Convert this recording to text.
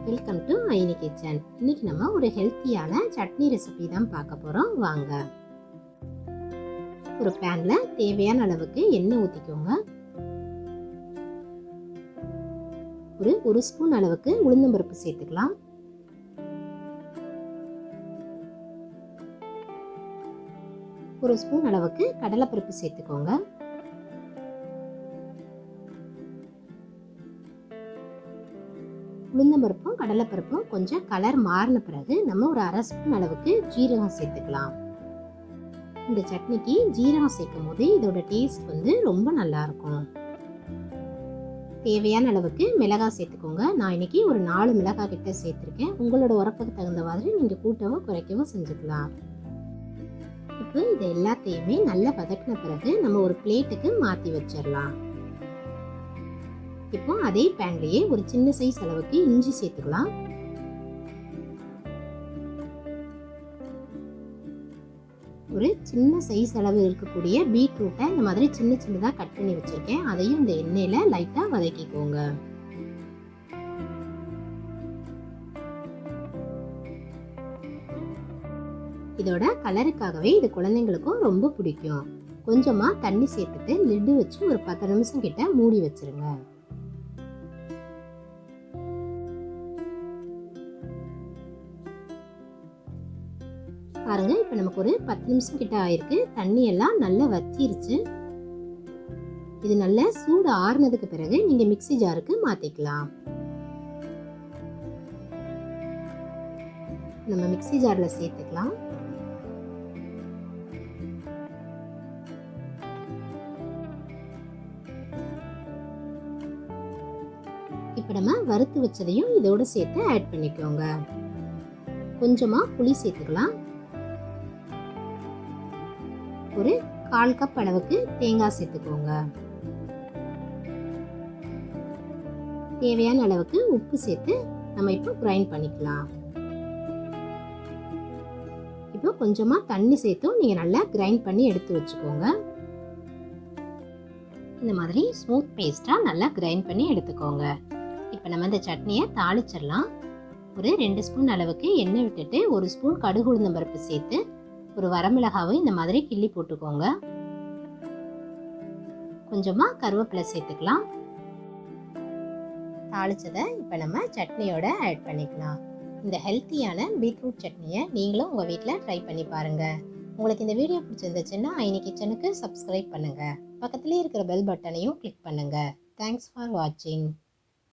Welcome to ஐனி kitchen. இன்னைக்கு நம்ம ஒரு ஹெல்த்தியான சட்னி ரெசிபி தான் பார்க்க போறோம். வாங்க. ஒரு பேன்ல தேவையான அளவுக்கு எண்ணெய் ஊற்றிக்கோங்க. ஒரு ஸ்பூன் அளவுக்கு உளுந்தம்பருப்பு சேர்த்துக்கலாம். ஒரு ஸ்பூன் அளவுக்கு கடலைப்பருப்பு சேர்த்துக்கோங்க. உளுந்தம்பருப்பும் கடலைப்பருப்பும் கொஞ்சம் கலர் மாறின பிறகு நம்ம ஒரு அரை ஸ்பூன் அளவுக்கு ஜீரகம் சேர்த்துக்கலாம். இந்த சட்னிக்கு ஜீரகம் சேர்க்கும் போது இதோட டேஸ்ட் ரொம்ப நல்லா இருக்கும். தேவையான அளவுக்கு மிளகாய் சேர்த்துக்கோங்க. நான் இன்னைக்கு ஒரு 4 மிளகாய் கிட்ட சேர்த்துருக்கேன். உங்களோட உரப்புக்கு தகுந்த மாதிரி நீங்கள் கூட்டவோ குறைக்கவோ செஞ்சுக்கலாம். இப்போ இதை எல்லாத்தையுமே நல்லா வதக்கின பிறகு நம்ம ஒரு பிளேட்டுக்கு மாற்றி வச்சிடலாம். இப்போ அதே பேன்லயே ஒரு சின்ன சைஸ் அளவுக்கு இஞ்சி சேர்த்துக்கலாம். ஒரு சின்ன சைஸ் அளவு இருக்கக்கூடிய பீட்ரூட்டை இந்த மாதிரி சின்ன சின்னதா கட் பண்ணி வச்சிருக்கேன். அதையும் இந்த எண்ணெயில லைட்டா வதக்கிக்கோங்க. இதோட கலருக்காகவே இது குழந்தைங்களுக்கும் ரொம்ப பிடிக்கும். கொஞ்சமா தண்ணி சேர்த்துட்டு லிட்டு வச்சு ஒரு 10 நிமிஷம் கிட்ட மூடி வச்சிருங்க. பாருங்க, இப்போ நமக்கு ஒரு 10 நிமிஷம் கிட்ட ஆயிருக்கு. தண்ணி எல்லாம் நல்லா வத்திருச்சு. இது நல்லா சூடு ஆறுனதுக்கு பிறகு நீங்க மிக்ஸி ஜாருக்கு மாத்திக்கலாம். நம்ம மிக்ஸி ஜார்ல சேர்த்துக்கலாம். இப்போ நம்ம வறுத்து வச்சதையும் இதோட சேர்த்து ஆட் பண்ணிக்கோங்க. கொஞ்சமா புளி சேர்த்துக்கலாம். ஒரு 1/4 கப் அளவுக்கு தேங்காய் சேர்த்துக்கோங்க. தேவையான அளவுக்கு உப்பு சேர்த்து நம்ம இப்போ கிரைண்ட் பண்ணிக்கலாம். இப்போ கொஞ்சமா தண்ணி சேர்த்தும் நீங்க நல்லா கிரைண்ட் பண்ணி எடுத்து வச்சுக்கோங்க. இந்த மாதிரி ஸ்மூத் பேஸ்டா நல்லா கிரைண்ட் பண்ணி எடுத்துக்கோங்க. இப்போ நம்ம இந்த சட்னியை தாளிச்சிடலாம். ஒரு 2 ஸ்பூன் அளவுக்கு எண்ணெய் விட்டுட்டு 1 ஸ்பூன் கடுகு உளுந்தம் பருப்பு சேர்த்து ஒரு வரமிளகாவை இந்த மாதிரி கிள்ளி போட்டுக்கோங்க. கொஞ்சமா கருவேப்பிலை சேர்த்துக்கலாம். தாளிச்சதை இப்போ நம்ம சட்னியோட ஆட் பண்ணிக்கலாம். இந்த ஹெல்த்தியான பீட்ரூட் சட்னியை நீங்களும் உங்கள் வீட்டில் ட்ரை பண்ணி பாருங்க. உங்களுக்கு இந்த வீடியோ பிடிச்சிருந்துச்சுன்னா ஐனி கிச்சனுக்கு சப்ஸ்கிரைப் பண்ணுங்க. பக்கத்துலேயே இருக்கிற பெல் பட்டனையும் கிளிக் பண்ணுங்க. தேங்க்ஸ் ஃபார் வாட்சிங்.